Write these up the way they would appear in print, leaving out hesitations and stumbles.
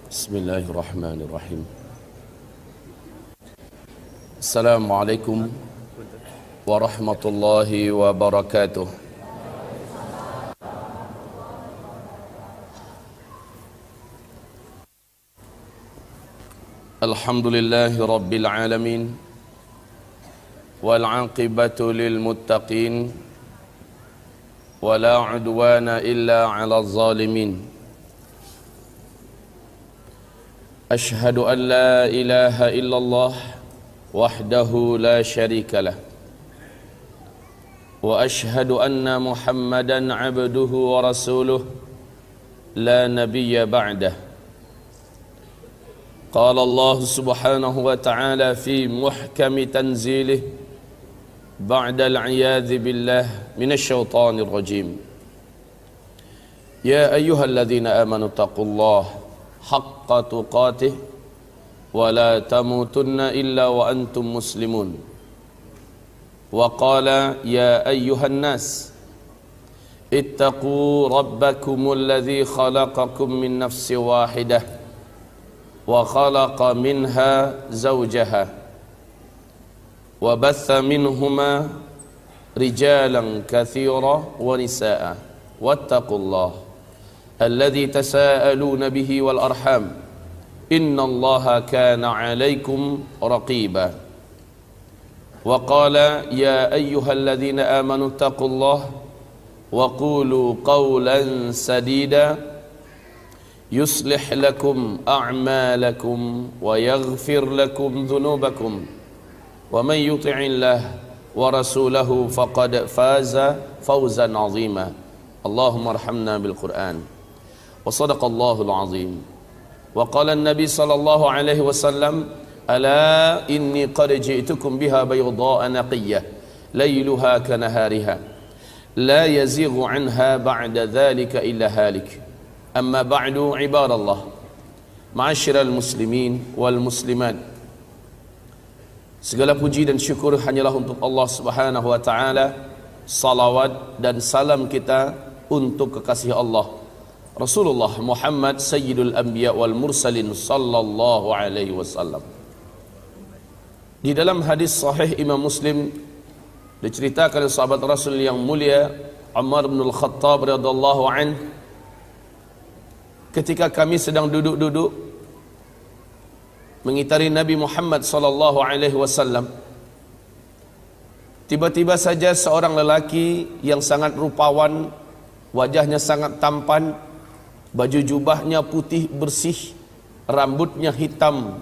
Bismillahirrahmanirrahim. Assalamualaikum warahmatullahi wabarakatuh. Alhamdulillahi rabbil alamin, wal aqibatu lil muttaqin, wala udwana illa 'alal zalimin. Ashhadu an la ilaha illallah wahdahu la syarika lah, wa ashhadu anna Muhammadan 'abduhu wa rasuluh la nabiyya ba'dah. Qala Allah subhanahu wa ta'ala fi muhkami tanzilih ba'da al-'iyadhi billah minasy syaithanir rajim. Ya ayyuhalladzina amanu taqullaha haqqa tuqatih wa la tamutunna illa wa antum muslimun. Wa qala ya ayyuhan nas ittaqu rabbakumul ladzi khalaqakum min nafsin wahidah wa khalaqa minha zawjaha wa batha minhuma rijalan katsira wa nisaa wattaqullaha الذي تساءلون به والأرحام إن الله كان عليكم رقيبا. وقال يا أيها الذين آمنوا اتقوا الله وقولوا قولا سديدا يصلح لكم أعمالكم ويغفر لكم ذنوبكم ومن يطع الله ورسوله فقد فاز فوزا عظيما. اللهم ارحمنا بالقرآن. وصدق الله العظيم. وقال النبي صلى الله عليه وسلم ألا إني قد جئتكم بها بيضاء نقية ليلها كنهارها لا يزيغ عنها بعد ذلك إلا هالك. أما بعد عباد الله معاشر المسلمين والمسلمات, segala puji dan syukur hanyalah untuk Allah subhanahu wa ta'ala. Salawat dan salam kita untuk kekasih Allah Rasulullah Muhammad Sayyidul Anbiya wal Mursalin sallallahu alaihi wasallam. Di dalam hadis sahih Imam Muslim diceritakan oleh sahabat Rasul yang mulia Umar bin Al-Khattab radhiyallahu anhu, ketika kami sedang duduk-duduk mengitari Nabi Muhammad sallallahu alaihi wasallam, tiba-tiba saja seorang lelaki yang sangat rupawan, wajahnya sangat tampan, baju jubahnya putih bersih, rambutnya hitam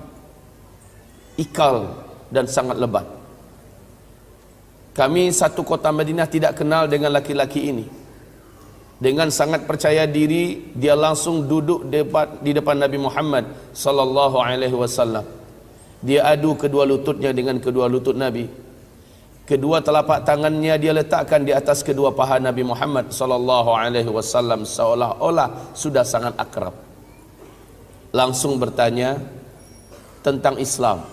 ikal dan sangat lebat. Kami satu kota Madinah tidak kenal dengan laki-laki ini. Dengan sangat percaya diri dia langsung duduk di depan Nabi Muhammad sallallahu alaihi wasallam. Dia adu kedua lututnya dengan kedua lutut Nabi. Kedua telapak tangannya dia letakkan di atas kedua paha Nabi Muhammad sallallahu alaihi wasallam seolah-olah sudah sangat akrab. Langsung bertanya tentang Islam.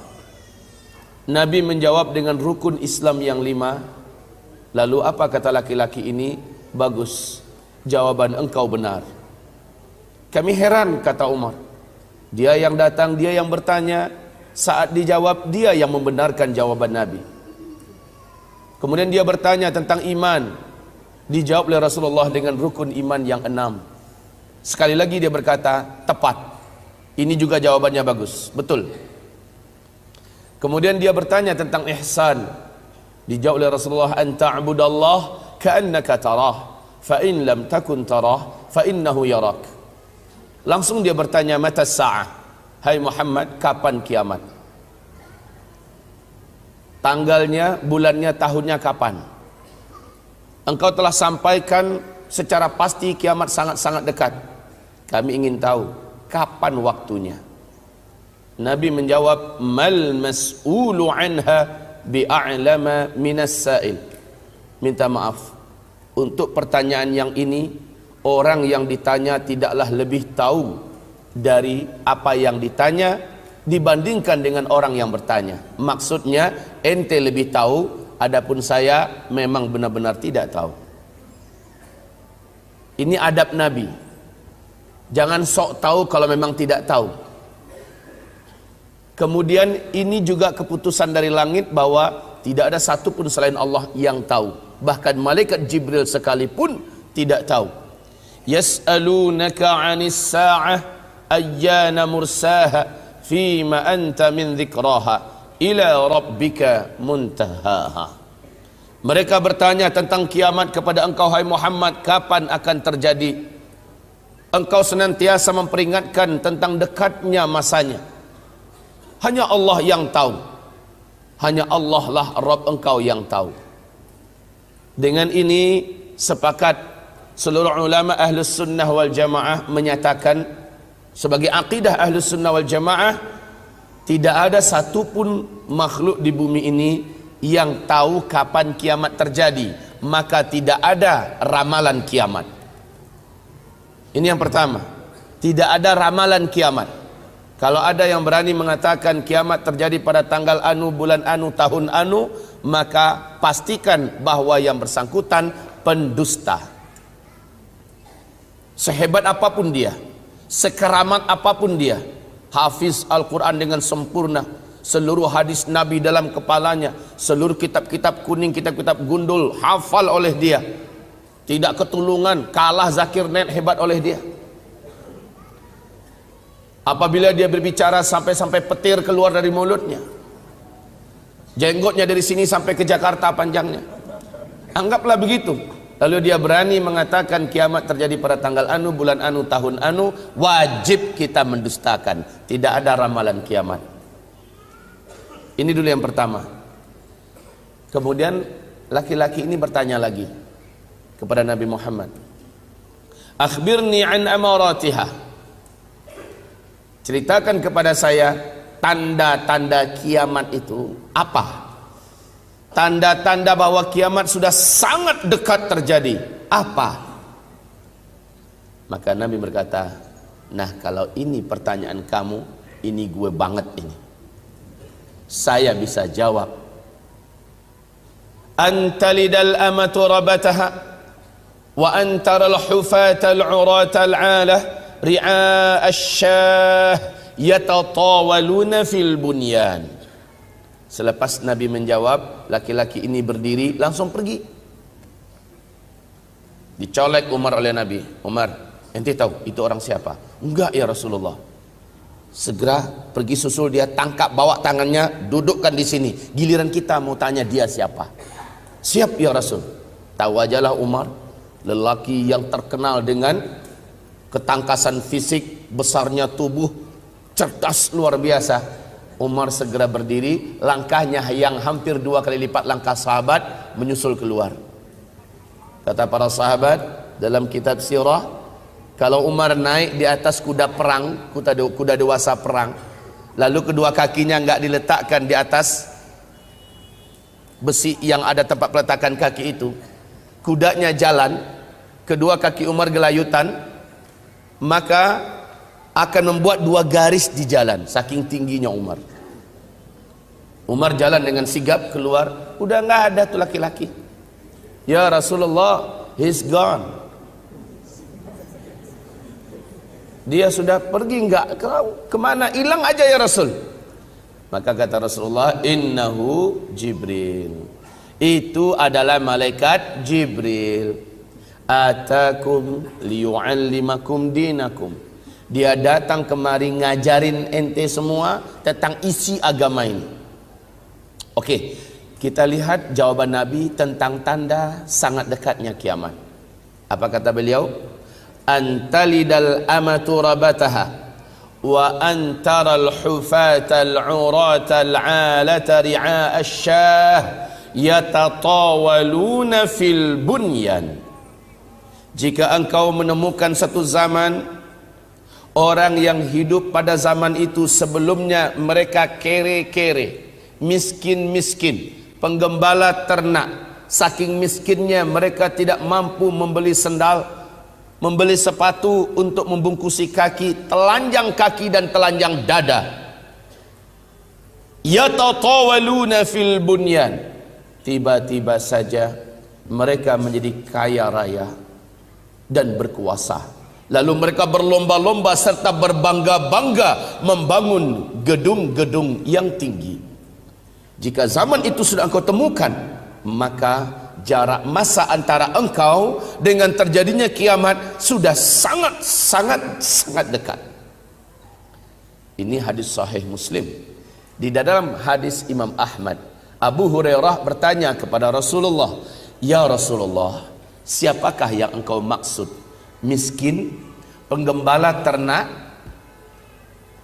Nabi menjawab dengan rukun Islam yang 5. Lalu apa kata laki-laki ini? Bagus, jawaban engkau benar. Kami heran, kata Umar. Dia yang datang, dia yang bertanya, saat dijawab dia yang membenarkan jawaban Nabi. Kemudian dia bertanya tentang iman. Dijawab oleh Rasulullah dengan rukun iman yang 6. Sekali lagi dia berkata, tepat. Ini juga jawabannya bagus, betul. Kemudian dia bertanya tentang ihsan. Dijawab oleh Rasulullah, anta'budallah ka'annaka tarah, fa in lam takun tarah, fa innahu yarak. Langsung dia bertanya, mata sa'ah. Hai Muhammad, kapan kiamat? Tanggalnya, bulannya, tahunnya kapan? Engkau telah sampaikan secara pasti kiamat sangat-sangat dekat. Kami ingin tahu kapan waktunya. Nabi menjawab, mal mas'ulu anha bi'a'lama minas sa'il. Minta maaf, untuk pertanyaan yang ini orang yang ditanya tidaklah lebih tahu dari apa yang ditanya dibandingkan dengan orang yang bertanya. Maksudnya ente lebih tahu, adapun saya memang benar-benar tidak tahu. Ini adab Nabi. Jangan sok tahu kalau memang tidak tahu. Kemudian ini juga keputusan dari langit bahwa tidak ada satu pun selain Allah yang tahu. Bahkan malaikat Jibril sekalipun tidak tahu. Yas'alunaka 'anis sa'ah ayyana mursaha fima anta min dzikraha ila rabbika muntahaha. Mereka bertanya tentang kiamat kepada engkau hai Muhammad, kapan akan terjadi? Engkau senantiasa memperingatkan tentang dekatnya masanya. Hanya Allah yang tahu. Hanya Allah lah Rabb engkau yang tahu. Dengan ini sepakat seluruh ulama Ahlus Sunnah wal Jamaah menyatakan sebagai akidah Ahlus Sunnah wal Jamaah, tidak ada satupun makhluk di bumi ini yang tahu kapan kiamat terjadi, maka tidak ada ramalan kiamat. Ini yang pertama, tidak ada ramalan kiamat. Kalau ada yang berani mengatakan kiamat terjadi pada tanggal anu, bulan anu, tahun anu, maka pastikan bahwa yang bersangkutan pendusta. Sehebat apapun dia, sekeramat apapun dia, hafiz Al-Quran dengan sempurna, seluruh hadis Nabi dalam kepalanya, seluruh kitab-kitab kuning, kitab-kitab gundul hafal oleh dia, tidak ketulungan, kalah Zakir Net hebat oleh dia. Apabila dia berbicara sampai petir keluar dari mulutnya, jenggotnya dari sini sampai ke Jakarta panjangnya, anggaplah begitu. Lalu dia berani mengatakan kiamat terjadi pada tanggal anu, bulan anu, tahun anu, wajib kita mendustakan. Tidak ada ramalan kiamat. Ini dulu yang pertama. Kemudian laki-laki ini bertanya lagi kepada Nabi Muhammad, akhbirni an amaratiha, ceritakan kepada saya tanda-tanda kiamat itu apa? Tanda-tanda bahwa kiamat sudah sangat dekat terjadi apa? Maka Nabi berkata, nah kalau ini pertanyaan kamu, ini gue banget ini, saya bisa jawab. Antalidal amatu rabataha wa antaral hufatal uratal alah ri'a asyah yatatawaluna fil bunyan. Selepas Nabi menjawab, laki-laki ini berdiri langsung pergi. Dicolek Umar oleh Nabi. Umar, ente tahu itu orang siapa? Enggak ya Rasulullah. Segera pergi susul dia, tangkap, bawa tangannya, dudukkan di sini. Giliran kita mau tanya dia siapa. Siap ya Rasul. Tahu ajalah Umar, lelaki yang terkenal dengan ketangkasan fisik, besarnya tubuh, cerdas luar biasa. Umar segera berdiri, langkahnya yang hampir 2 kali lipat langkah sahabat, menyusul keluar. Kata para sahabat dalam kitab sirah, kalau Umar naik di atas kuda perang, kuda dewasa perang, lalu kedua kakinya enggak diletakkan di atas besi yang ada tempat peletakan kaki itu, kudanya jalan, kedua kaki Umar gelayutan, maka akan membuat 2 garis di jalan, saking tingginya Umar. Umar jalan dengan sigap keluar, udah nggak ada tuh laki-laki. Ya Rasulullah, he's gone. Dia sudah pergi, nggak kemana, hilang aja ya Rasul. Maka kata Rasulullah, innahu Jibril, itu adalah malaikat Jibril, atakum liyu'allimakum dinakum. Dia datang kemari ngajarin ente semua tentang isi agama ini. Oke, kita lihat jawaban Nabi tentang tanda sangat dekatnya kiamat. Apa kata beliau? Antalidal amatu rabataha wa antaral hufatal uratal alata ri'a asyah yatatawaluna fil bunyan. Jika engkau menemukan satu zaman, orang yang hidup pada zaman itu sebelumnya mereka kere-kere, miskin-miskin, penggembala ternak, saking miskinnya mereka tidak mampu membeli sendal, membeli sepatu untuk membungkusi kaki, telanjang kaki dan telanjang dada. Yatatawaluna fil bunyan, tiba-tiba saja mereka menjadi kaya raya dan berkuasa, Lalu mereka berlomba-lomba serta berbangga-bangga membangun gedung-gedung yang tinggi. Jika zaman itu sudah engkau temukan, maka jarak masa antara engkau dengan terjadinya kiamat sudah sangat dekat. Ini hadis sahih Muslim. Di dalam hadis Imam Ahmad, Abu Hurairah bertanya kepada Rasulullah, "Ya Rasulullah, siapakah yang engkau maksud? Miskin, penggembala ternak,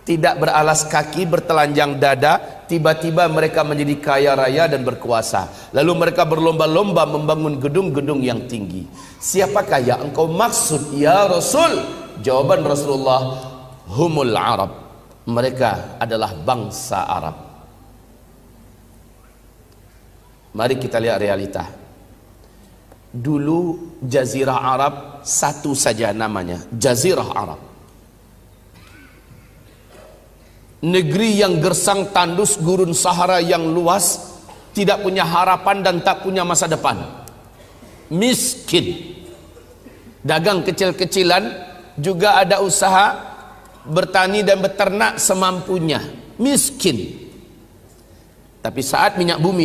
tidak beralas kaki, bertelanjang dada, tiba-tiba mereka menjadi kaya raya dan berkuasa. Lalu mereka berlomba-lomba membangun gedung-gedung yang tinggi. Siapakah yang engkau maksud ya Rasul?" Jawaban Rasulullah, "Humul Arab." Mereka adalah bangsa Arab. Mari kita lihat realita. Dulu Jazirah Arab satu saja namanya, Jazirah Arab. Negeri yang gersang tandus, gurun Sahara yang luas, tidak punya harapan dan tak punya masa depan. Miskin. Dagang kecil-kecilan, juga ada usaha bertani dan beternak semampunya. Miskin. Tapi saat minyak bumi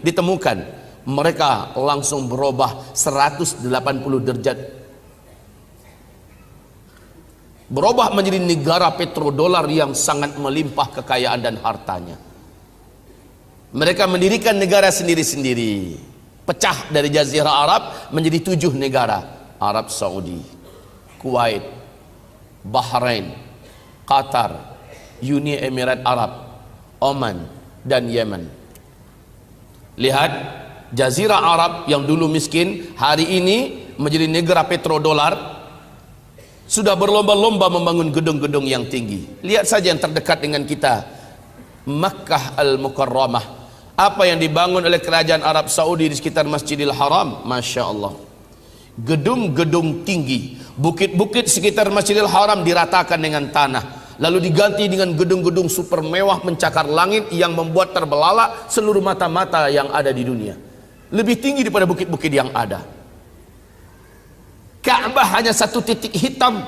ditemukan, mereka langsung berubah 180 derajat. Berubah menjadi negara petrodolar yang sangat melimpah kekayaan dan hartanya. Mereka mendirikan negara sendiri-sendiri. Pecah dari Jazirah Arab menjadi 7 negara. Arab Saudi, Kuwait, Bahrain, Qatar, Uni Emirat Arab, Oman, dan Yemen. Lihat, Jazirah Arab yang dulu miskin, hari ini menjadi negara petrodolar, sudah berlomba-lomba membangun gedung-gedung yang tinggi. Lihat saja yang terdekat dengan kita, Makkah Al-Mukarramah. Apa yang dibangun oleh kerajaan Arab Saudi di sekitar Masjidil Haram, Masya Allah. Gedung-gedung tinggi, bukit-bukit sekitar Masjidil Haram diratakan dengan tanah, lalu diganti dengan gedung-gedung super mewah mencakar langit yang membuat terbelalak seluruh mata-mata yang ada di dunia. Lebih tinggi daripada bukit-bukit yang ada. Ka'bah hanya satu titik hitam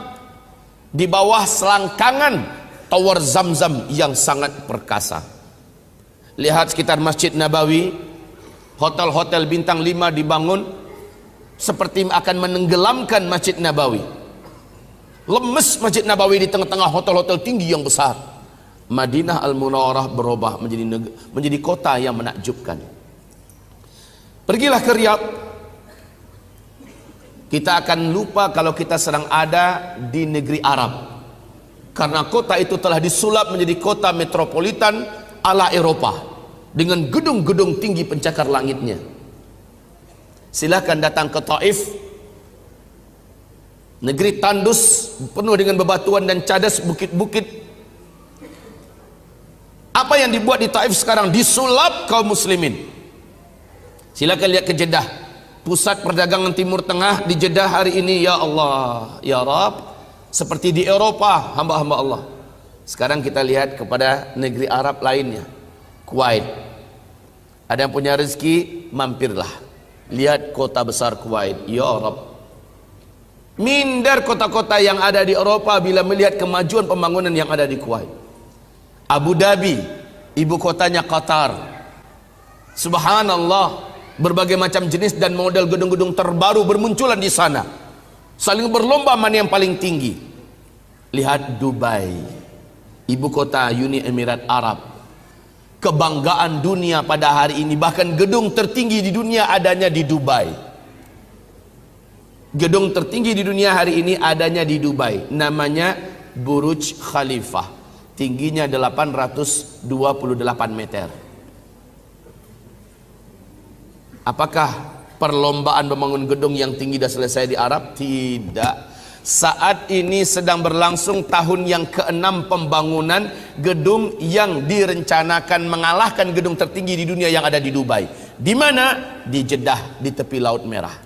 di bawah selangkangan tower Zamzam yang sangat perkasa. Lihat sekitar Masjid Nabawi, hotel-hotel bintang 5 dibangun seperti akan menenggelamkan Masjid Nabawi. Lemes Masjid Nabawi di tengah-tengah hotel-hotel tinggi yang besar. Madinah Al-Munawwarah berubah menjadi kota yang menakjubkan. Pergilah ke Riyadh, kita akan lupa kalau kita sedang ada di negeri Arab, karena kota itu telah disulap menjadi kota metropolitan ala Eropa dengan gedung-gedung tinggi pencakar langitnya. Silahkan datang ke Taif, negeri tandus penuh dengan bebatuan dan cadas, bukit-bukit. Apa yang dibuat di Taif sekarang disulap kaum muslimin. Silakan lihat ke Jeddah, pusat perdagangan Timur Tengah di Jeddah hari ini. Ya Allah, ya Rabb, seperti di Eropa, hamba-hamba Allah. Sekarang kita lihat kepada negeri Arab lainnya, Kuwait. Ada yang punya rezeki, mampirlah. Lihat kota besar Kuwait, ya Rabb. Minder kota-kota yang ada di Eropa bila melihat kemajuan pembangunan yang ada di Kuwait. Abu Dhabi, ibu kotanya Qatar. Subhanallah, berbagai macam jenis dan model gedung-gedung terbaru bermunculan di sana. Saling berlomba mana yang paling tinggi. Lihat Dubai, ibu kota Uni Emirat Arab. Kebanggaan dunia pada hari ini, bahkan gedung tertinggi di dunia adanya di Dubai. Gedung tertinggi di dunia hari ini adanya di Dubai, namanya Burj Khalifah, tingginya 828 meter. Apakah perlombaan membangun gedung yang tinggi sudah selesai di Arab? Tidak. Saat ini sedang berlangsung tahun yang ke-6 pembangunan gedung yang direncanakan mengalahkan gedung tertinggi di dunia yang ada di Dubai. Di mana? Di Jeddah, di tepi Laut Merah.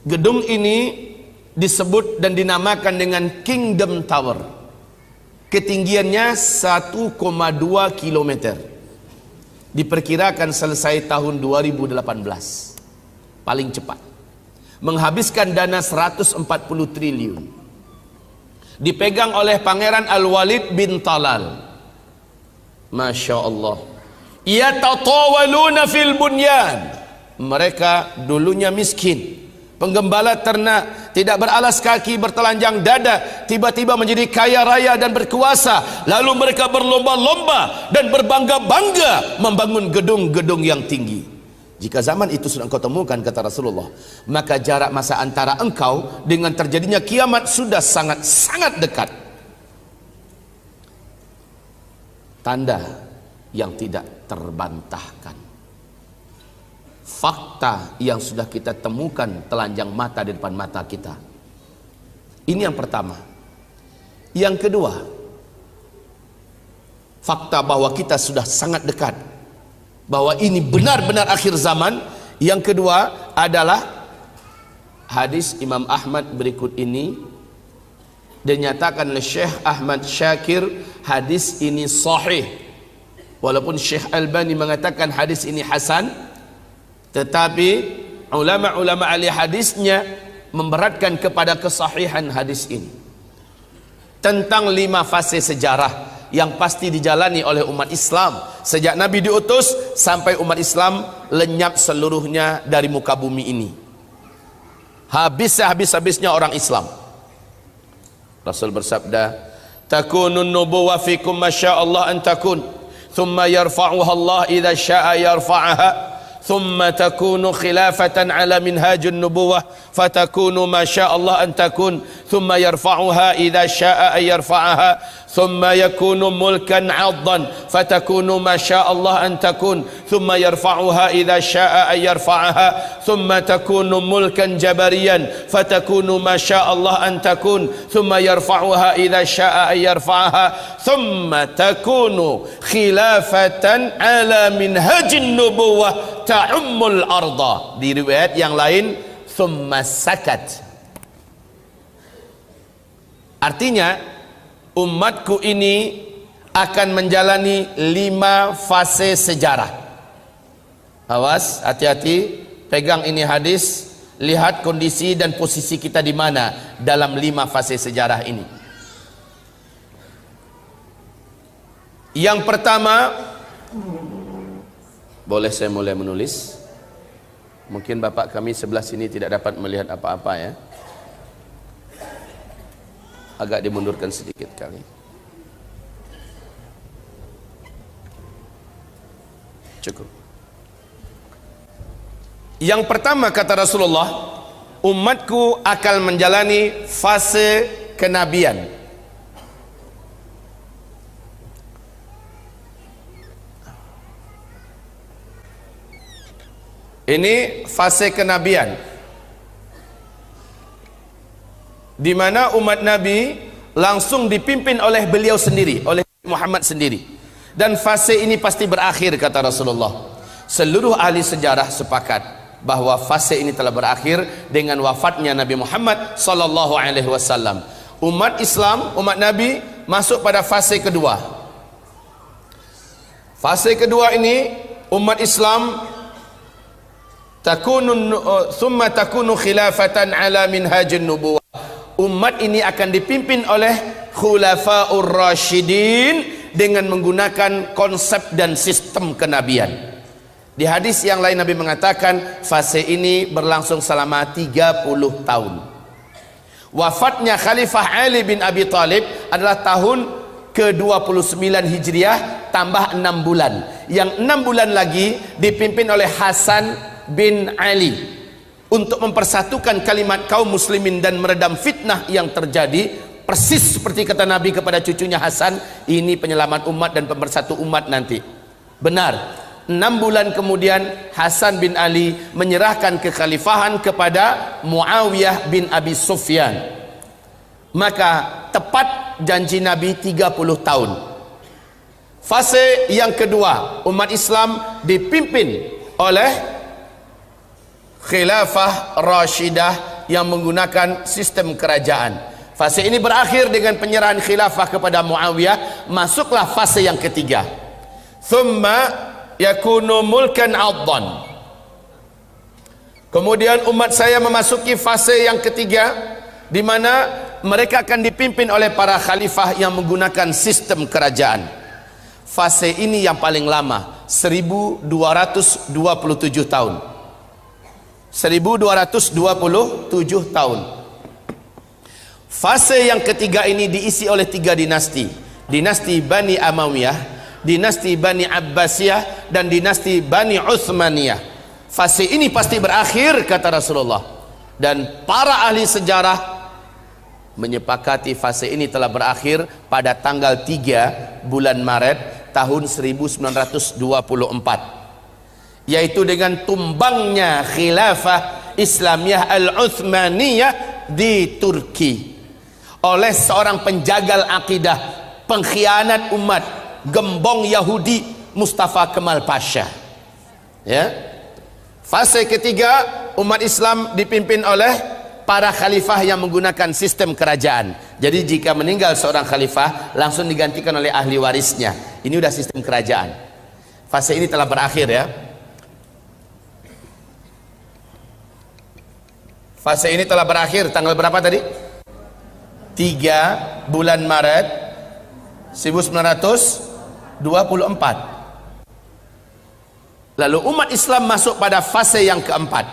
Gedung ini disebut dan dinamakan dengan Kingdom Tower. Ketinggiannya 1,2 km. Diperkirakan selesai tahun 2018. Paling cepat. menghabiskan dana 140 triliun, dipegang oleh Pangeran Al-Walid bin Talal. Masya Allah. Yatatawaluna fil bunyan. Mereka dulunya miskin, penggembala ternak, tidak beralas kaki, bertelanjang dada, tiba-tiba menjadi kaya raya dan berkuasa. Lalu mereka berlomba-lomba dan berbangga-bangga membangun gedung-gedung yang tinggi. Jika zaman itu sudah engkau temukan, kata Rasulullah, maka jarak masa antara engkau dengan terjadinya kiamat sudah sangat-sangat dekat. Tanda yang tidak terbantahkan, fakta yang sudah kita temukan telanjang mata di depan mata kita. Ini yang pertama. Yang kedua, fakta bahwa kita sudah sangat dekat, bahwa ini benar-benar akhir zaman. Yang kedua adalah hadis Imam Ahmad berikut ini, dinyatakan oleh Syekh Ahmad Syakir, hadis ini sahih. Walaupun Syekh Albani mengatakan hadis ini hasan, tetapi ulama-ulama ahli hadisnya memberatkan kepada kesahihan hadis ini. Tentang 5 fase sejarah yang pasti dijalani oleh umat Islam sejak Nabi diutus sampai umat Islam lenyap seluruhnya dari muka bumi ini. Habis-habisnya orang Islam. Rasul bersabda, takunun nubuwah fikum masyaallah an takun, thumma yarfa'uha Allah idza syaa yarfa'aha, ثم تكون خلافة على منهاج النبوة فتكون ما شاء الله أن تكون ثم يرفعها إذا شاء أن يرفعها ثم يكون ملكا عضا فتكون ما شاء الله أن تكون ثم يرفعها إذا شاء أن يرفعها ثم تكون ملكا جبريا فتكون ما شاء الله أن تكون ثم يرفعها إذا شاء أن يرفعها ثم تكون خلافة على منهاج النبوة ta'ummul arda. Di riwayat yang lain thumma sakat. Artinya umatku ini akan menjalani 5 fase sejarah. Awas, hati-hati, pegang ini hadis, lihat kondisi dan posisi kita di mana dalam 5 fase sejarah ini. Yang pertama, boleh saya mulai menulis? Mungkin bapak kami sebelah sini tidak dapat melihat apa-apa ya. Agak dimundurkan sedikit kali. Cukup. Yang pertama kata Rasulullah, umatku akan menjalani fase kenabian. Ini fase kenabian, di mana umat Nabi langsung dipimpin oleh beliau sendiri, oleh Muhammad sendiri. Dan fase ini pasti berakhir kata Rasulullah. Seluruh ahli sejarah sepakat bahwa fase ini telah berakhir dengan wafatnya Nabi Muhammad sallallahu alaihi wasallam. Umat Islam, umat Nabi masuk pada fase kedua. Fase kedua ini umat Islam thumma takunu khilafatan ala minhajin nubuwah. Umat ini akan dipimpin oleh khulafaur rasyidin dengan menggunakan konsep dan sistem kenabian. Di hadis yang lain Nabi mengatakan fase ini berlangsung selama 30 tahun. Wafatnya Khalifah Ali bin Abi Thalib adalah tahun ke-29 Hijriah tambah 6 bulan. Yang 6 bulan lagi dipimpin oleh Hasan bin Ali untuk mempersatukan kalimat kaum muslimin dan meredam fitnah yang terjadi. Persis seperti kata Nabi kepada cucunya Hasan, ini penyelamat umat dan pemersatu umat nanti. Benar, 6 bulan kemudian Hasan bin Ali menyerahkan kekhalifahan kepada Muawiyah bin Abi Sufyan. Maka tepat janji Nabi 30 tahun. Fase yang kedua, umat Islam dipimpin oleh khilafah rasyidah yang menggunakan sistem kerajaan. Fase ini berakhir dengan penyerahan khilafah kepada Muawiyah. Masuklah fase yang ketiga, thumma yakunu mulkan addan. Kemudian umat saya memasuki fase yang ketiga, di mana mereka akan dipimpin oleh para khalifah yang menggunakan sistem kerajaan. Fase ini yang paling lama, 1227 tahun. 1227 tahun. Fase yang ketiga ini diisi oleh 3 dinasti. Dinasti Bani Amawiyah, dinasti Bani Abbasiyah, dan dinasti Bani Uthmaniyah. Fase ini pasti berakhir, kata Rasulullah. Dan para ahli sejarah menyepakati fase ini telah berakhir pada tanggal 3 bulan Maret tahun 1924, yaitu dengan tumbangnya khilafah Islamiyah Al-Uthmaniyah di Turki oleh seorang penjagal akidah, pengkhianat umat, gembong Yahudi, Mustafa Kemal Pasha. Ya. Fase ketiga, umat Islam dipimpin oleh para khalifah yang menggunakan sistem kerajaan. Jadi jika meninggal seorang khalifah, langsung digantikan oleh ahli warisnya. Ini udah sistem kerajaan. Fase ini telah berakhir, ya. Fase ini telah berakhir tanggal berapa tadi? 3 bulan Maret 1924. Lalu umat Islam masuk pada fase yang keempat,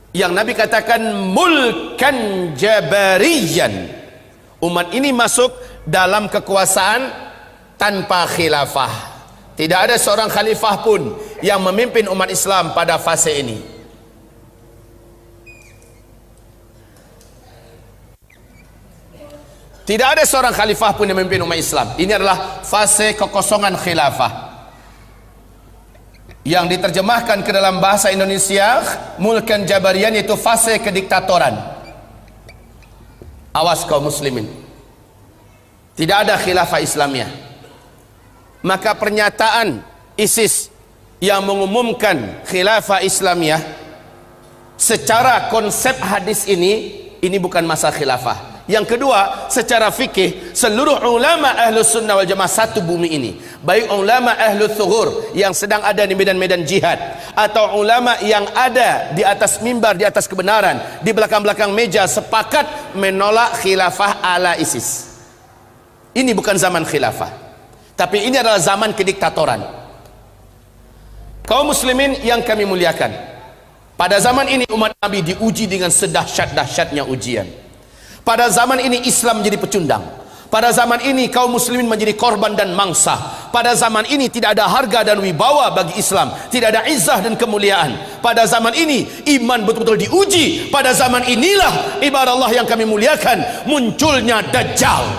yang Nabi katakan mulkan jabariyan. Umat ini masuk dalam kekuasaan tanpa khilafah. Tidak ada seorang khalifah pun yang memimpin umat Islam pada fase ini. Tidak ada seorang khalifah pun yang memimpin umat Islam. Ini adalah fase kekosongan khilafah, yang diterjemahkan ke dalam bahasa Indonesia mulkan jabarian, yaitu fase kediktatoran. Awas kaum muslimin, tidak ada khilafah Islamiyah. Maka pernyataan ISIS yang mengumumkan khilafah Islamiyah, secara konsep hadis ini bukan masa khilafah. Yang kedua, secara fikih, seluruh ulama ahlus sunnah wal jamaah satu bumi ini, baik ulama ahlus thughur yang sedang ada di medan-medan jihad, atau ulama yang ada di atas mimbar, di atas kebenaran, di belakang-belakang meja, sepakat menolak khilafah ala ISIS. Ini bukan zaman khilafah, tapi ini adalah zaman kediktatoran. Kaum muslimin yang kami muliakan, pada zaman ini umat Nabi diuji dengan sedahsyat-dahsyatnya ujian. Pada zaman ini Islam menjadi pecundang. Pada zaman ini kaum muslimin menjadi korban dan mangsa. Pada zaman ini tidak ada harga dan wibawa bagi Islam, tidak ada izzah dan kemuliaan. Pada zaman ini iman betul-betul diuji. Pada zaman inilah, ibarat Allah yang kami muliakan, munculnya Dajjal.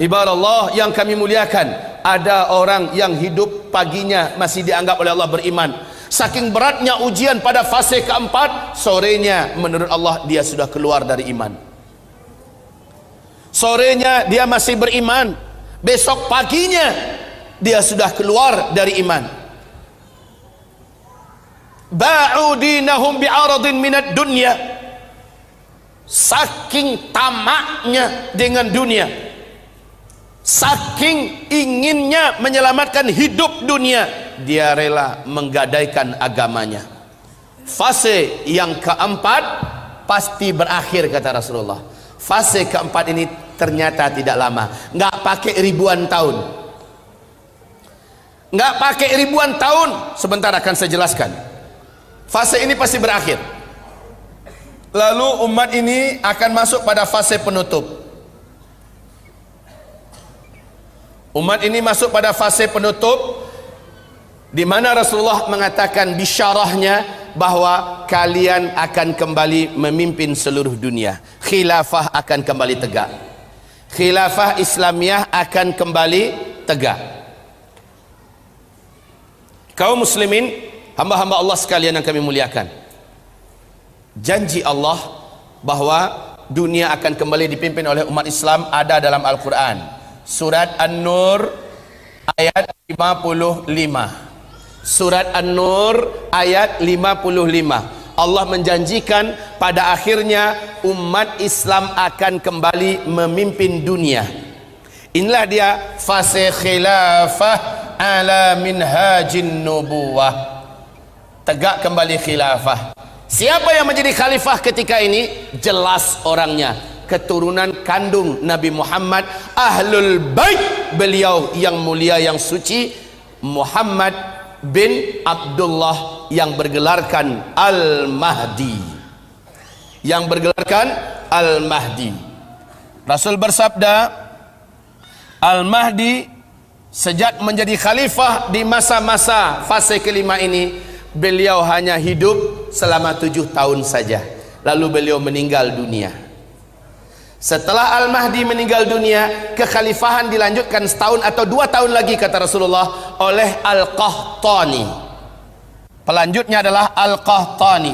Ibarat Allah yang kami muliakan, ada orang yang hidup paginya masih dianggap oleh Allah beriman. Saking beratnya ujian pada fase keempat, sorenya menurut Allah dia sudah keluar dari iman. Sorenya dia masih beriman, besok paginya dia sudah keluar dari iman. Ba'u dinahum bi'aradin minad dunya. Saking tamaknya dengan dunia, saking inginnya menyelamatkan hidup dunia, dia rela menggadaikan agamanya. Fase yang keempat pasti berakhir, kata Rasulullah. Fase keempat ini ternyata tidak lama, nggak pakai ribuan tahun, nggak pakai ribuan tahun. Sebentar akan saya jelaskan. Fase ini pasti berakhir. Lalu umat ini akan masuk pada fase penutup. Umat ini masuk pada fase penutup, di mana Rasulullah mengatakan bisyarahnya bahwa kalian akan kembali memimpin seluruh dunia. Khilafah akan kembali tegak. Khilafah Islamiyah akan kembali tegak. Kaum muslimin, hamba-hamba Allah sekalian yang kami muliakan, janji Allah bahwa dunia akan kembali dipimpin oleh umat Islam ada dalam Al-Quran. Surat An-Nur ayat 55. Surat An-Nur ayat 55. Allah menjanjikan pada akhirnya umat Islam akan kembali memimpin dunia. Inilah dia fase khilafah ala minhajin nubuwah. tegak kembali khilafah. Siapa yang menjadi khalifah ketika ini? Jelas orangnya, keturunan kandung Nabi Muhammad, ahlul bait beliau yang mulia yang suci, Muhammad bin Abdullah yang bergelarkan Al-Mahdi, yang bergelarkan Al-Mahdi. Rasul bersabda, Al-Mahdi sejak menjadi khalifah di masa-masa fase kelima ini, beliau hanya hidup selama 7 tahun saja, lalu beliau meninggal dunia. Setelah Al-Mahdi meninggal dunia, kekhalifahan dilanjutkan setahun atau 2 tahun lagi kata Rasulullah oleh Al-Qahtani. Pelanjutnya adalah Al-Qahtani.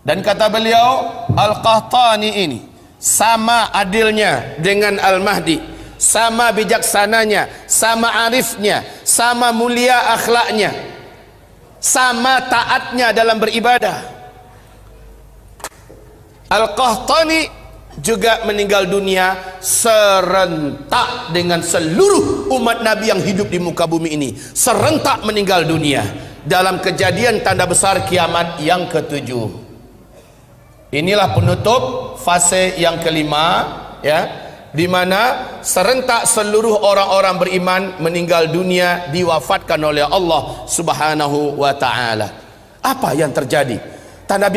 Dan kata beliau, Al-Qahtani ini sama adilnya dengan Al-Mahdi, sama bijaksananya, sama arifnya, sama mulia akhlaknya, sama taatnya dalam beribadah. Al-Qahtani juga meninggal dunia serentak dengan seluruh umat Nabi yang hidup di muka bumi ini, serentak meninggal dunia dalam kejadian tanda besar kiamat yang ke-7. Inilah penutup fase yang kelima, ya, di mana serentak seluruh orang-orang beriman meninggal dunia, diwafatkan oleh Allah Subhanahu wa taala. Apa yang terjadi? Tanda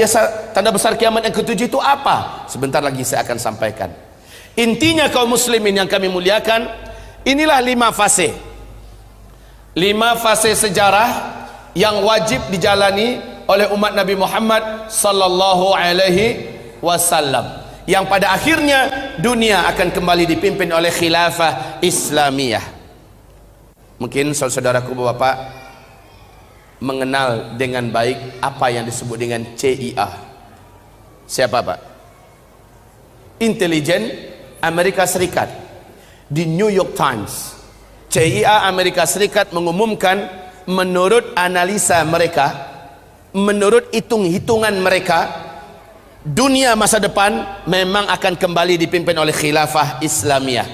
besar kiamat yang ke-7 itu apa? Sebentar lagi saya akan sampaikan. Intinya kaum muslimin yang kami muliakan, inilah 5 fase. 5 fase sejarah yang wajib dijalani oleh umat Nabi Muhammad sallallahu alaihi wasallam, yang pada akhirnya dunia akan kembali dipimpin oleh khilafah Islamiyah. Mungkin saudaraku Bapak mengenal dengan baik apa yang disebut dengan CIA. Siapa Pak? Intelijen Amerika Serikat. Di New York Times, CIA Amerika Serikat mengumumkan, menurut analisa mereka, menurut hitung-hitungan mereka, dunia masa depan memang akan kembali dipimpin oleh khilafah Islamiyah.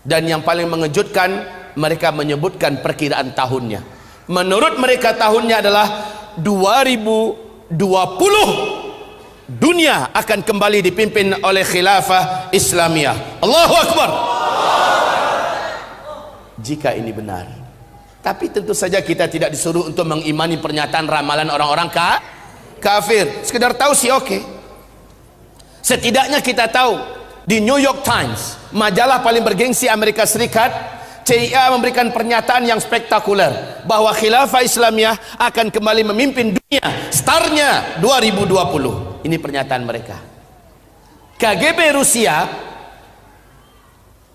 Dan yang paling mengejutkan, mereka menyebutkan perkiraan tahunnya. Menurut mereka tahunnya adalah 2020, dunia akan kembali dipimpin oleh khilafah Islamiyah. Allahu Akbar. Jika ini benar, tapi tentu saja kita tidak disuruh untuk mengimani pernyataan ramalan orang-orang kafir. Sekedar tahu sih oke. Setidaknya kita tahu di New York Times, majalah paling bergengsi Amerika Serikat, CIA memberikan pernyataan yang spektakuler bahwa khilafah Islamiyah akan kembali memimpin dunia, startnya 2020. Ini pernyataan mereka. KGB Rusia,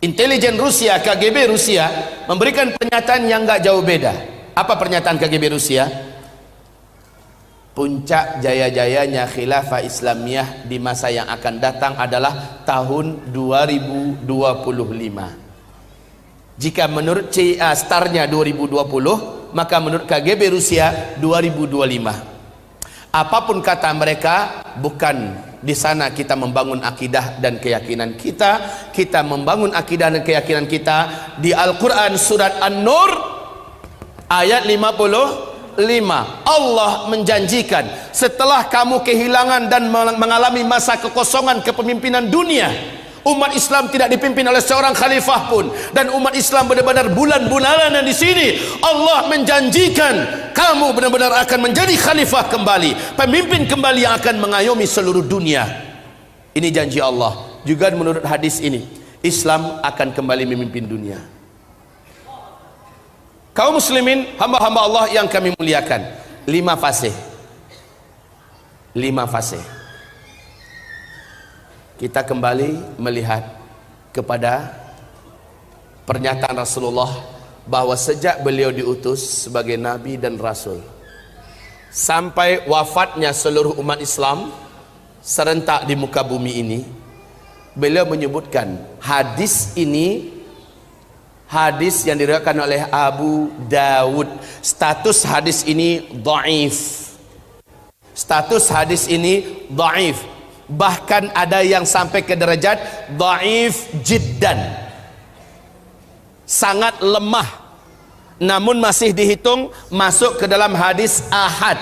intelijen Rusia, KGB Rusia memberikan pernyataan yang nggak jauh beda. Apa pernyataan KGB Rusia? Puncak jaya-jayanya khilafah Islamiyah di masa yang akan datang adalah tahun 2025. Jika menurut CIA startnya 2020, maka menurut KGB Rusia 2025. Apapun kata mereka, bukan di sana kita membangun akidah dan keyakinan kita. Kita membangun akidah dan keyakinan kita di Al-Quran surat An-Nur ayat 55. Allah menjanjikan, setelah kamu kehilangan dan mengalami masa kekosongan kepemimpinan dunia, umat Islam tidak dipimpin oleh seorang khalifah pun, dan umat Islam benar-benar bulan-bulanan di sini, Allah menjanjikan kamu benar-benar akan menjadi khalifah kembali, pemimpin kembali yang akan mengayomi seluruh dunia. Ini janji Allah. Juga menurut hadis ini, Islam akan kembali memimpin dunia. Kaum muslimin, hamba-hamba Allah yang kami muliakan, 5 fase. 5 fase. Kita kembali melihat kepada pernyataan Rasulullah bahwa sejak beliau diutus sebagai Nabi dan Rasul sampai wafatnya seluruh umat Islam serentak di muka bumi ini, beliau menyebutkan hadis ini, hadis yang diriwayatkan oleh Abu Dawud. Status hadis ini dhaif. Status hadis ini dhaif. Bahkan ada yang sampai ke derajat dhaif jiddan, sangat lemah. namun masih dihitung masuk ke dalam hadis ahad.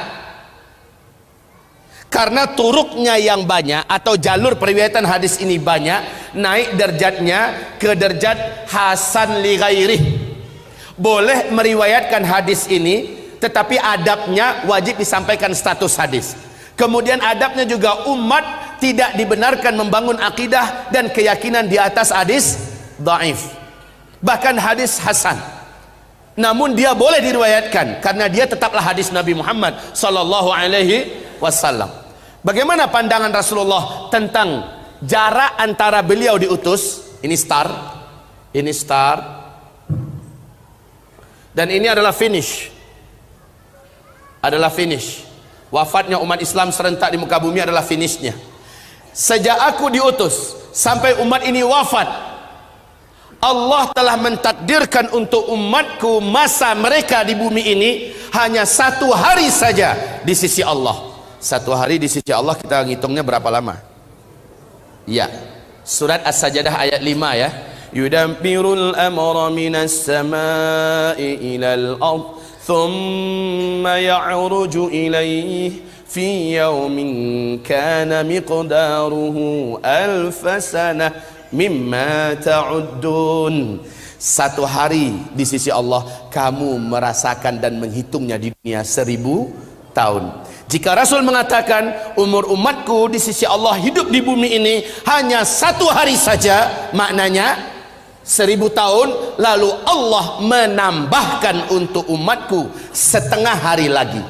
Karena turuknya yang banyak atau jalur periwayatan hadis ini banyak, naik derajatnya ke derajat hasan li ghairih. Boleh meriwayatkan hadis ini, tetapi adabnya wajib disampaikan status hadis. Kemudian adabnya juga umat tidak dibenarkan membangun akidah dan keyakinan di atas hadis dhaif, bahkan hadis hasan. Namun dia boleh diriwayatkan karena dia tetaplah hadis Nabi Muhammad sallallahu alaihi wasallam. Bagaimana pandangan Rasulullah tentang jarak antara beliau diutus? Ini start, dan ini adalah finish. Wafatnya umat Islam serentak di muka bumi adalah finishnya. Sejak aku diutus sampai umat ini wafat, Allah telah mentakdirkan untuk umatku masa mereka di bumi ini hanya 1 hari saja di sisi Allah. 1 hari di sisi Allah kita ngitungnya berapa lama? Ya, surat As-Sajdah ayat 5 ya. Yudabbirul amra minas samai ilal ard thumma ya'ruju ilayhi fi yawmin kana miqdaruhu alfa sanah mimma ta'uddun. 1 hari di sisi Allah kamu merasakan dan menghitungnya di dunia 1000 tahun. Jika Rasul mengatakan umur umatku di sisi Allah hidup di bumi ini hanya 1 hari saja, maknanya 1000 tahun, lalu Allah menambahkan untuk umatku 1/2 hari lagi.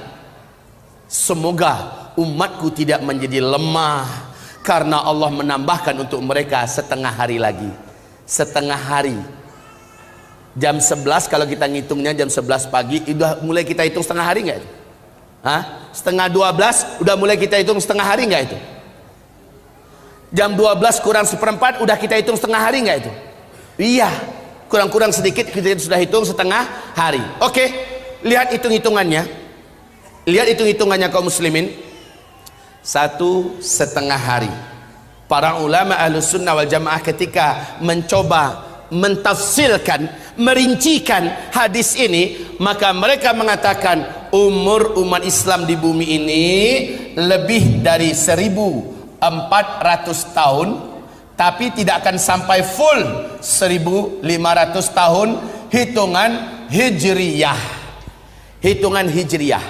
Semoga umatku tidak menjadi lemah karena Allah menambahkan untuk mereka 1/2 hari lagi. 1/2 hari. Jam 11 kalau kita ngitungnya jam 11 pagi, udah mulai kita hitung 1/2 hari nggak itu? Hah? 11:30 udah mulai kita hitung 1/2 hari nggak itu? Jam 12 kurang 1/4 udah kita hitung 1/2 hari nggak itu? Iya, kurang-kurang sedikit kita sudah hitung 1/2 hari. Oke, lihat hitung-hitungannya. Lihat hitung-hitungannya kaum muslimin. 1,5 hari. Para ulama Ahlus Sunnah wal Jamaah ketika mencoba mentafsirkan, merincikan hadis ini, maka mereka mengatakan umur umat Islam di bumi ini lebih dari 1400 tahun, tapi tidak akan sampai full 1500 tahun hitungan hijriyah. Hitungan hijriyah.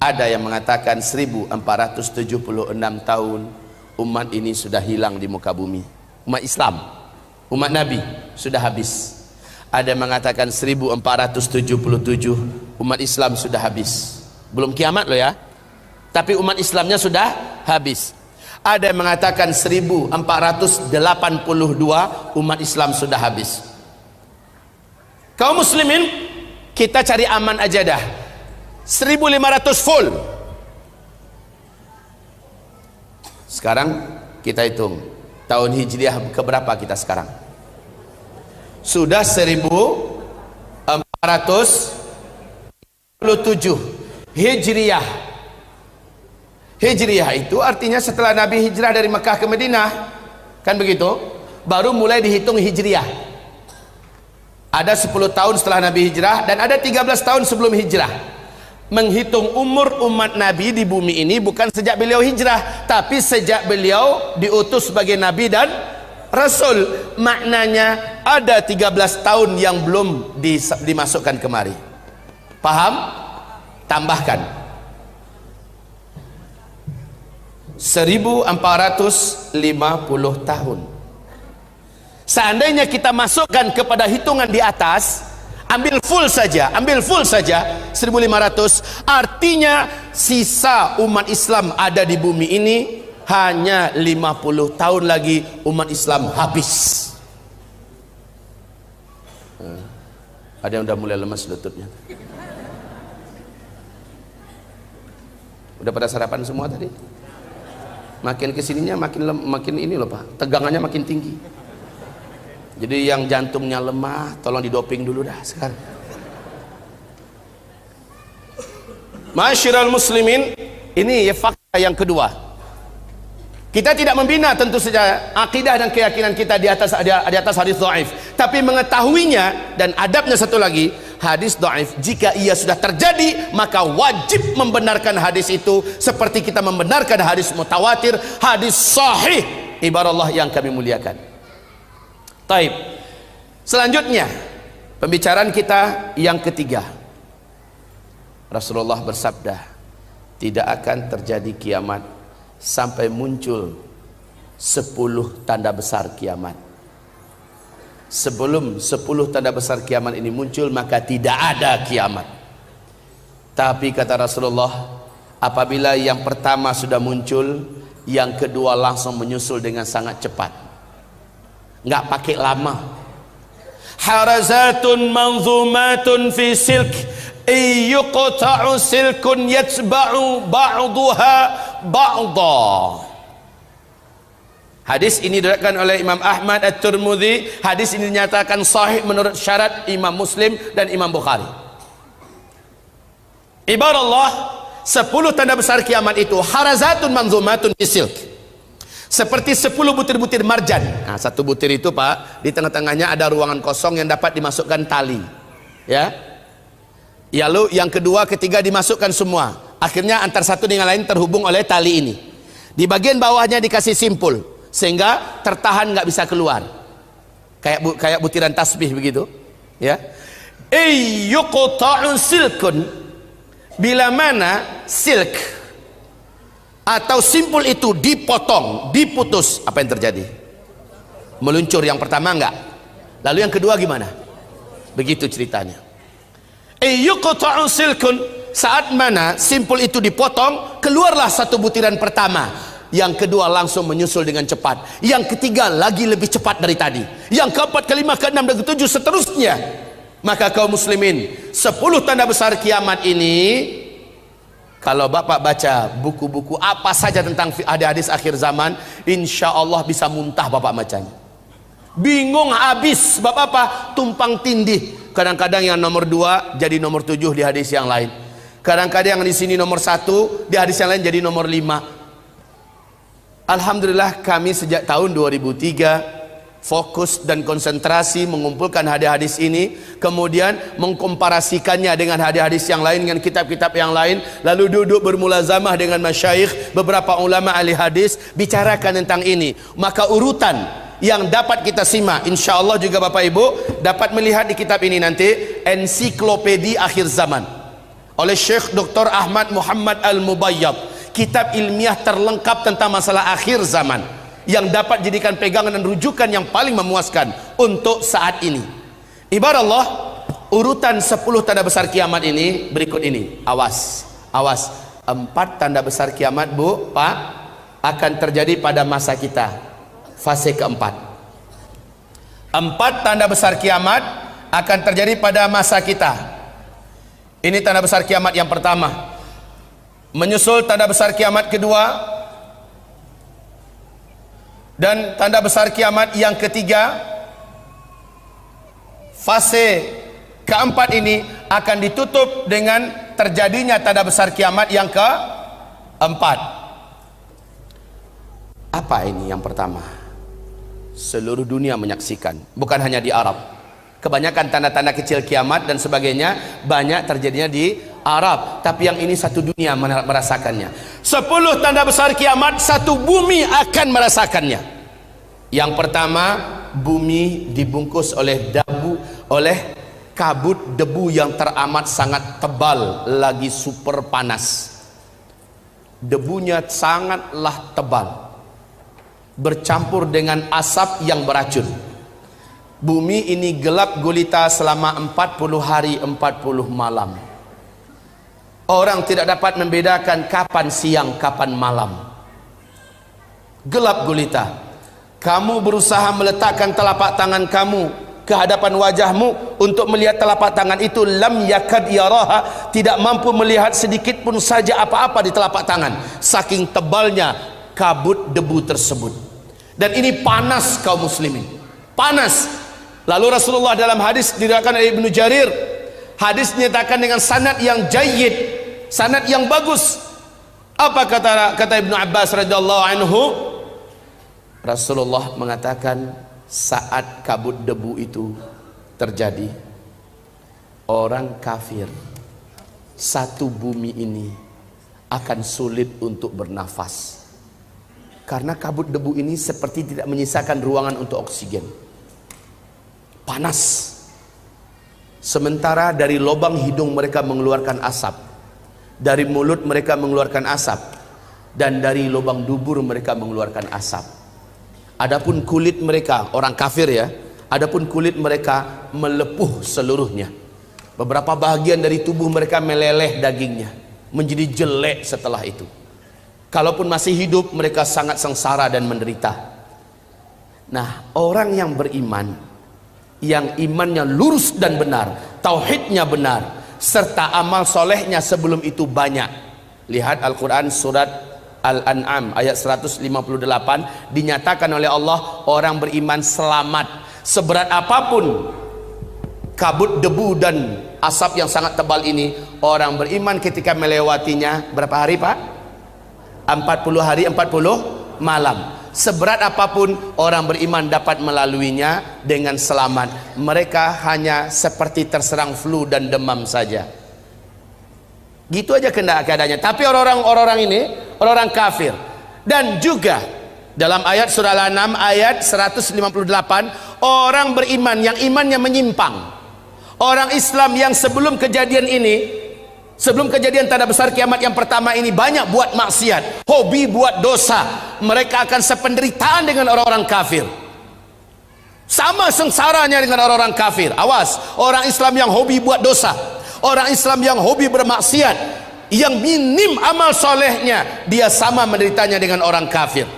Ada yang mengatakan 1476 tahun umat ini sudah hilang di muka bumi. Umat Islam, umat Nabi sudah habis. Ada yang mengatakan 1477 umat Islam sudah habis. Belum kiamat loh ya, tapi umat Islamnya sudah habis. Ada yang mengatakan 1482 umat Islam sudah habis. Kaum muslimin, kita cari aman aja dah. 1500 full. Sekarang kita hitung tahun hijriah keberapa kita sekarang? Sudah 1427 hijriah. Hijriah itu artinya setelah Nabi hijrah dari Mekah ke Madinah, kan begitu? Baru mulai dihitung hijriah. Ada 10 tahun setelah Nabi hijrah dan ada 13 tahun sebelum hijrah. Menghitung umur umat Nabi di bumi ini bukan sejak beliau hijrah, tapi sejak beliau diutus sebagai Nabi dan Rasul. Maknanya ada 13 tahun yang belum dimasukkan kemari. Paham? Tambahkan 1450 tahun. Seandainya kita masukkan kepada hitungan di atas, ambil full saja 1500, artinya sisa umat Islam ada di bumi ini hanya 50 tahun lagi umat Islam habis. Ada yang udah mulai lemas lututnya. Udah pada sarapan semua tadi? Makin kesininya makin ini loh Pak, tegangannya makin tinggi. Jadi yang jantungnya lemah tolong didoping dulu dah sekarang. Masyiral muslimin, ini ya fakta yang kedua. Kita tidak membina tentu saja akidah dan keyakinan kita di atas hadis dhaif, tapi mengetahuinya dan adabnya satu lagi, hadis dhaif. Jika ia sudah terjadi, maka wajib membenarkan hadis itu seperti kita membenarkan hadis mutawatir, hadis sahih. Ibarat Allah yang kami muliakan. Taib. Selanjutnya, pembicaraan kita yang ketiga. Rasulullah bersabda, tidak akan terjadi kiamat sampai muncul 10 tanda besar kiamat. Sebelum 10 tanda besar kiamat ini muncul, maka tidak ada kiamat. Tapi kata Rasulullah, apabila yang pertama sudah muncul, yang kedua langsung menyusul dengan sangat cepat, nggak pakai lama. Harazatun manzumatun fi silk, yuqta'u silkun yatba'u ba'daha ba'da. Hadis ini diriwayatkan oleh Imam Ahmad At-Tirmidzi. Hadis ini dinyatakan sahih menurut syarat Imam Muslim dan Imam Bukhari. Ibarat Allah, 10 tanda besar kiamat itu harazatun manzumatun fi silk, seperti 10 butir-butir marjan. Nah, satu butir itu Pak, di tengah-tengahnya ada ruangan kosong yang dapat dimasukkan tali, ya. Lalu yang kedua, ketiga dimasukkan semua. Akhirnya antar satu dengan lain terhubung oleh tali ini. Di bagian bawahnya dikasih simpul sehingga tertahan, nggak bisa keluar. Kayak butiran tasbih begitu, ya. Yuqta'u silkun, bila mana silk atau simpul itu dipotong, diputus, apa yang terjadi? Meluncur yang pertama enggak? Lalu yang kedua gimana? Begitu ceritanya. Yuqta'u silkun, saat mana simpul itu dipotong, keluarlah satu butiran pertama. Yang kedua langsung menyusul dengan cepat. Yang ketiga lagi lebih cepat dari tadi. Yang keempat, kelima, keenam, dan ketujuh seterusnya. Maka kaum muslimin, 10 tanda besar kiamat ini, kalau Bapak baca buku-buku apa saja tentang hadis akhir zaman, insya Allah bisa muntah Bapak bacanya. Bingung habis, Bapak apa? Tumpang tindih. Kadang-kadang yang nomor 2 jadi nomor 7 di hadis yang lain. Kadang-kadang yang di sini nomor 1, di hadis yang lain jadi nomor 5. Alhamdulillah kami sejak tahun 2003 fokus dan konsentrasi mengumpulkan hadis-hadis ini, kemudian mengkomparasikannya dengan hadis-hadis yang lain, dengan kitab-kitab yang lain, lalu duduk bermulazamah dengan masyayikh, beberapa ulama ahli hadis, bicarakan tentang ini. Maka urutan yang dapat kita simak, insya Allah juga Bapak Ibu dapat melihat di kitab ini nanti, Ensiklopedia Akhir Zaman oleh Syekh Dr. Ahmad Muhammad Al-Mubayyad, kitab ilmiah terlengkap tentang masalah akhir zaman yang dapat jadikan pegangan dan rujukan yang paling memuaskan untuk saat ini. Ibarat Allah, urutan 10 tanda besar kiamat ini berikut ini. Awas, awas. 4 tanda besar kiamat, Bu, Pak, akan terjadi pada masa kita, fase keempat. 4 tanda besar kiamat akan terjadi pada masa kita. Ini tanda besar kiamat yang pertama. Menyusul tanda besar kiamat kedua, dan tanda besar kiamat yang ketiga. Fase keempat ini akan ditutup dengan terjadinya tanda besar kiamat yang keempat. Apa ini yang pertama? Seluruh dunia menyaksikan, bukan hanya di Arab. Kebanyakan tanda-tanda kecil kiamat dan sebagainya banyak terjadinya di Arab, tapi yang ini satu dunia merasakannya. 10 tanda besar kiamat, satu bumi akan merasakannya. Yang pertama, bumi dibungkus oleh kabut debu yang teramat sangat tebal, lagi super panas. Debunya sangatlah tebal, bercampur dengan asap yang beracun. Bumi ini gelap gulita selama 40 hari 40 malam. Orang tidak dapat membedakan kapan siang, kapan malam. Gelap gulita. Kamu berusaha meletakkan telapak tangan kamu ke hadapan wajahmu untuk melihat telapak tangan itu, lam yakad yaraha, tidak mampu melihat sedikit pun saja apa-apa di telapak tangan, saking tebalnya kabut debu tersebut. Dan ini panas kaum muslimin, panas. Lalu Rasulullah dalam hadis diriwayatkan oleh Ibnu Jarir, hadis dinyatakan dengan sanad yang jayyid, sanad yang bagus. Apa kata Ibnu Abbas radhiyallahu anhu? Rasulullah mengatakan, saat kabut debu itu terjadi, orang kafir, satu bumi ini akan sulit untuk bernafas. Karena kabut debu ini seperti tidak menyisakan ruangan untuk oksigen. Panas. Sementara dari lubang hidung mereka mengeluarkan asap, dari mulut mereka mengeluarkan asap, dan dari lubang dubur mereka mengeluarkan asap. Adapun kulit mereka, orang kafir ya, adapun kulit mereka melepuh seluruhnya. Beberapa bahagian dari tubuh mereka meleleh dagingnya, menjadi jelek setelah itu. Kalaupun masih hidup, mereka sangat sengsara dan menderita. Nah, orang yang beriman, yang imannya lurus dan benar, tauhidnya benar, serta amal solehnya sebelum itu banyak. Lihat Al-Quran surat Al-An'am ayat 158, dinyatakan oleh Allah orang beriman selamat. Seberat apapun kabut debu dan asap yang sangat tebal ini, orang beriman ketika melewatinya, berapa hari Pak? 40 hari 40 malam. Seberat apapun orang beriman dapat melaluinya dengan selamat. Mereka hanya seperti terserang flu dan demam saja. Gitu aja keadaannya. Tapi orang-orang ini, orang kafir. Dan juga dalam ayat surah Al-An'am ayat 158, orang beriman yang imannya menyimpang, orang Islam yang sebelum kejadian ini, sebelum kejadian tanda besar kiamat yang pertama ini, banyak buat maksiat, hobi buat dosa, mereka akan sependeritaan dengan orang-orang kafir. Sama sengsaranya dengan orang-orang kafir. Awas, orang Islam yang hobi buat dosa, orang Islam yang hobi bermaksiat, yang minim amal solehnya, dia sama menderitanya dengan orang kafir.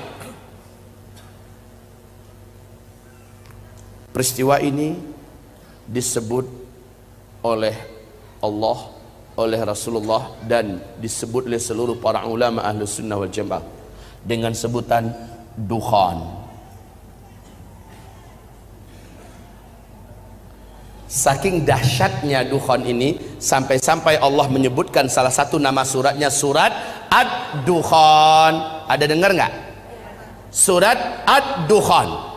Peristiwa ini disebut oleh Allah, oleh Rasulullah, dan disebut oleh seluruh para ulama Ahlus Sunnah wal Jamaah dengan sebutan dukhan. Saking dahsyatnya dukhan ini, sampai-sampai Allah menyebutkan salah satu nama suratnya surat Ad-Dukhan. Ada dengar nggak? Surat Ad-Dukhan.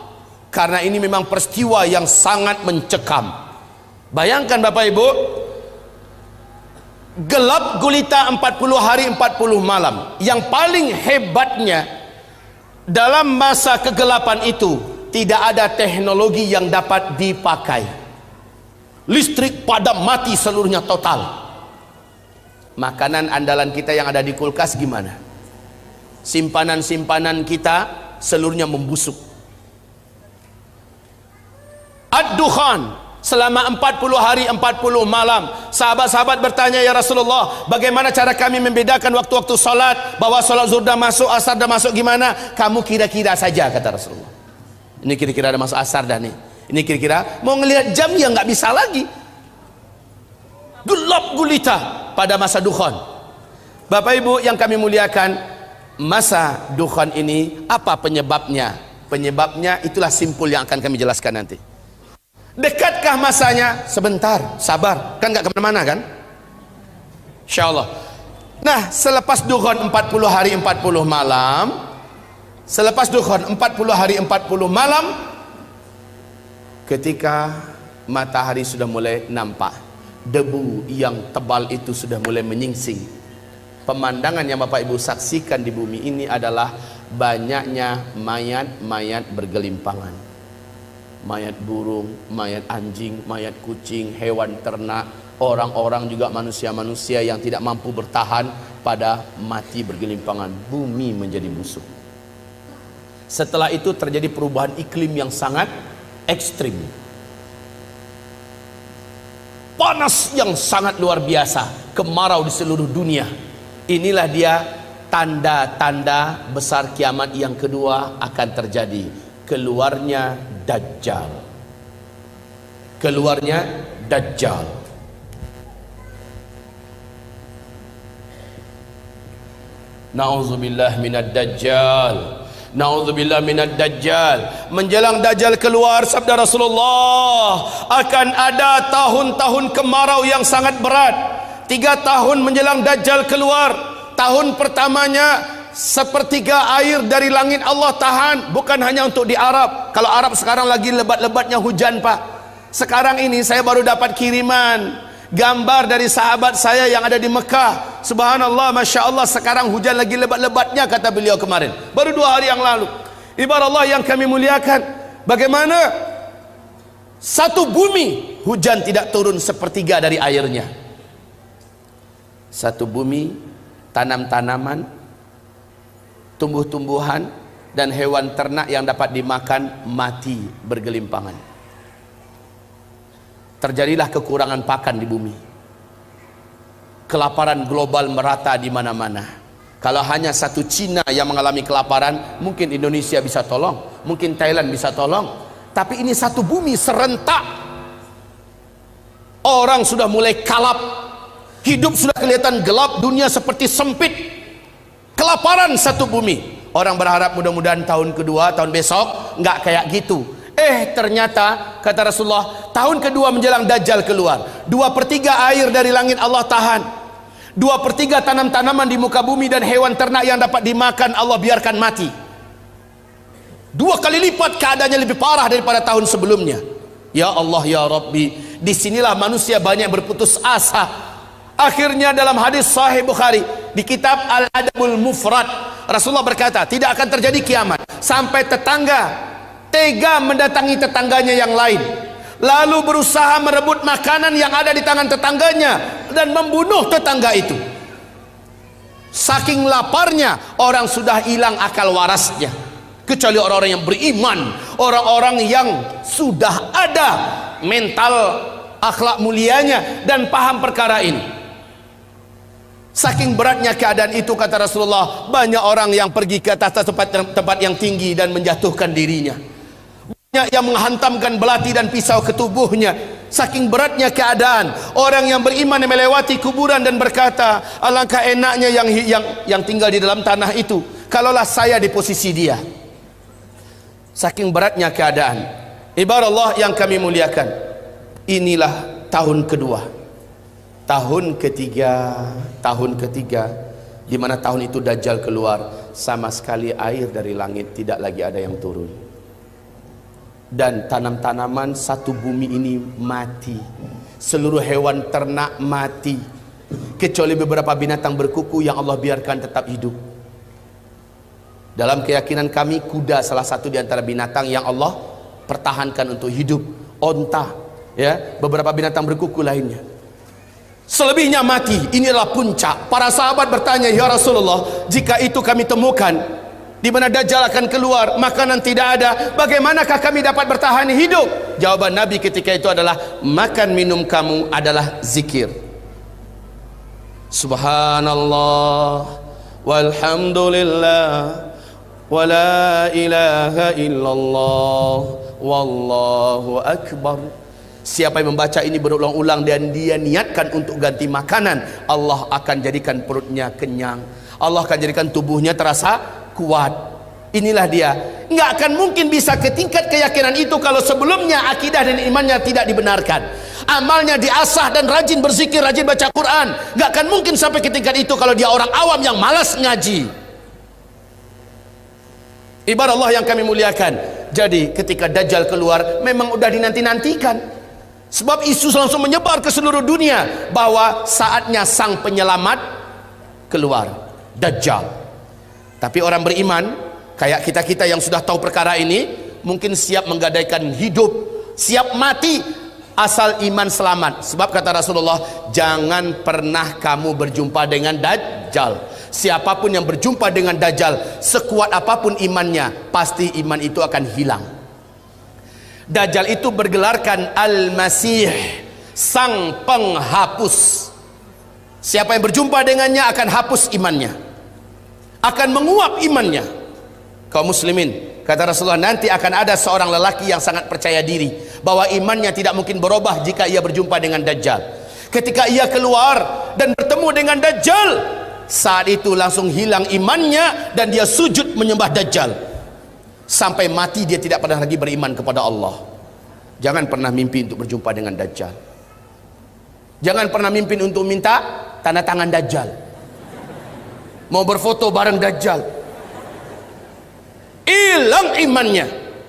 Karena ini memang peristiwa yang sangat mencekam. Bayangkan Bapak Ibu, gelap gulita 40 hari 40 malam. Yang paling hebatnya, dalam masa kegelapan itu tidak ada teknologi yang dapat dipakai. Listrik padam mati seluruhnya total. Makanan andalan kita yang ada di kulkas gimana? Simpanan-simpanan kita seluruhnya membusuk. Ad-Dukhan selama 40 hari 40 malam. Sahabat-sahabat bertanya, ya Rasulullah, bagaimana cara kami membedakan waktu-waktu salat, bahwa salat zuhur dah masuk, asar dah masuk, gimana? Kamu kira-kira saja, kata Rasulullah. Ini kira-kira ada masuk asar dah nih. Ini kira-kira mau ngelihat jam ya nggak bisa lagi. Gelap gulita pada masa dukhan. Bapak Ibu yang kami muliakan, masa dukhan ini apa penyebabnya? Penyebabnya itulah simpul yang akan kami jelaskan nanti. Dekatkah masanya? Sebentar, sabar, kan nggak kemana-mana kan? Insyaallah. Nah, selepas dukhan 40 hari 40 malam, selepas dukhan 40 hari 40 malam, ketika matahari sudah mulai nampak, debu yang tebal itu sudah mulai menyingsing. Pemandangan yang Bapak Ibu saksikan di bumi ini adalah banyaknya mayat-mayat bergelimpangan. Mayat burung, mayat anjing, mayat kucing, hewan ternak, orang-orang juga manusia-manusia yang tidak mampu bertahan pada mati bergelimpangan. Bumi menjadi busuk. Setelah itu terjadi perubahan iklim yang sangat ekstrim. Panas yang sangat luar biasa, kemarau di seluruh dunia. Inilah dia tanda-tanda besar kiamat yang kedua akan terjadi. Keluarnya Dajjal. Keluarnya Dajjal. Na'udzubillah minad Dajjal. Na'udzubillah minad Dajjal. Menjelang Dajjal keluar, sabda Rasulullah, akan ada tahun-tahun kemarau yang sangat berat. 3 tahun menjelang Dajjal keluar. Tahun pertamanya sepertiga air dari langit Allah tahan. Bukan hanya untuk di Arab. Kalau Arab sekarang lagi lebat-lebatnya hujan Pak. Sekarang ini saya baru dapat kiriman gambar dari sahabat saya yang ada di Mekah. Subhanallah, Masya Allah, sekarang hujan lagi lebat-lebatnya, kata beliau kemarin, baru 2 hari yang lalu. Ibarat Allah yang kami muliakan, bagaimana satu bumi hujan tidak turun sepertiga dari airnya. Satu bumi, tanam-tanaman, tumbuh-tumbuhan dan hewan ternak yang dapat dimakan mati bergelimpangan. Terjadilah kekurangan pakan di bumi. Kelaparan global merata di mana-mana. Kalau hanya satu Cina yang mengalami kelaparan, mungkin Indonesia bisa tolong, mungkin Thailand bisa tolong. Tapi ini satu bumi serentak. Orang sudah mulai kalap, hidup sudah kelihatan gelap, dunia seperti sempit. Kelaparan satu bumi. Orang berharap mudah-mudahan tahun kedua, tahun besok nggak kayak gitu. Ternyata kata Rasulullah, tahun kedua menjelang Dajjal keluar, 2/3 air dari langit Allah tahan, 2/3 tanam-tanaman di muka bumi dan hewan ternak yang dapat dimakan Allah biarkan mati. 2 kali lipat keadaannya, lebih parah daripada tahun sebelumnya. Ya Allah ya Rabbi, disinilah manusia banyak berputus asa. Akhirnya dalam hadis Sahih Bukhari di kitab Al-Adabul Mufrad, Rasulullah berkata, tidak akan terjadi kiamat sampai tetangga tega mendatangi tetangganya yang lain, lalu berusaha merebut makanan yang ada di tangan tetangganya dan membunuh tetangga itu. Saking laparnya, orang sudah hilang akal warasnya, kecuali orang-orang yang beriman, orang-orang yang sudah ada mental akhlak mulianya dan paham perkara ini. Saking beratnya keadaan itu, kata Rasulullah, banyak orang yang pergi ke atas tempat yang tinggi dan menjatuhkan dirinya. Banyak yang menghantamkan belati dan pisau ke tubuhnya. Saking beratnya keadaan, orang yang beriman yang melewati kuburan dan berkata, alangkah enaknya yang tinggal di dalam tanah itu, kalaulah saya di posisi dia. Saking beratnya keadaan. Ibarat Allah yang kami muliakan, inilah tahun kedua, tahun ketiga, di mana tahun itu Dajjal keluar, sama sekali air dari langit tidak lagi ada yang turun. Dan tanam-tanaman satu bumi ini mati, seluruh hewan ternak mati, kecuali beberapa binatang berkuku yang Allah biarkan tetap hidup. Dalam keyakinan kami, kuda salah satu di antara binatang yang Allah pertahankan untuk hidup, onta, ya, beberapa binatang berkuku lainnya. Selebihnya mati. Inilah puncak. Para sahabat bertanya, ya Rasulullah, jika itu kami temukan di mana Dajjal akan keluar, makanan tidak ada, bagaimanakah kami dapat bertahan hidup? Jawaban Nabi ketika itu adalah, makan minum kamu adalah zikir. Subhanallah walhamdulillah wa la ilaha illallah wallahu akbar. Siapa yang membaca ini berulang-ulang dan dia niatkan untuk ganti makanan, Allah akan jadikan perutnya kenyang, Allah akan jadikan tubuhnya terasa kuat. Inilah dia. Nggak akan mungkin bisa ke tingkat keyakinan itu kalau sebelumnya akidah dan imannya tidak dibenarkan, amalnya diasah dan rajin berzikir, rajin baca Quran. Nggak akan mungkin sampai ke tingkat itu kalau dia orang awam yang malas ngaji. Ibarat Allah yang kami muliakan. Jadi ketika Dajjal keluar, memang udah dinanti-nantikan. Sebab isu langsung menyebar ke seluruh dunia bahwa saatnya sang penyelamat keluar, Dajjal. Tapi orang beriman kayak kita-kita yang sudah tahu perkara ini, mungkin siap menggadaikan hidup, siap mati asal iman selamat. Sebab kata Rasulullah, jangan pernah kamu berjumpa dengan Dajjal. Siapapun yang berjumpa dengan Dajjal, sekuat apapun imannya, pasti iman itu akan hilang. Dajjal itu bergelarkan Al-Masih, sang penghapus. Siapa yang berjumpa dengannya akan hapus imannya, akan menguap imannya. Kaum muslimin, kata Rasulullah, nanti akan ada seorang lelaki yang sangat percaya diri bahwa imannya tidak mungkin berubah jika ia berjumpa dengan Dajjal. Ketika ia keluar dan bertemu dengan Dajjal, saat itu langsung hilang imannya dan dia sujud menyembah Dajjal. Sampai mati dia tidak pernah lagi beriman kepada Allah. Jangan pernah mimpi untuk berjumpa dengan Dajjal. Jangan pernah mimpi untuk minta tanda tangan Dajjal, mau berfoto bareng Dajjal. Hilang imannya.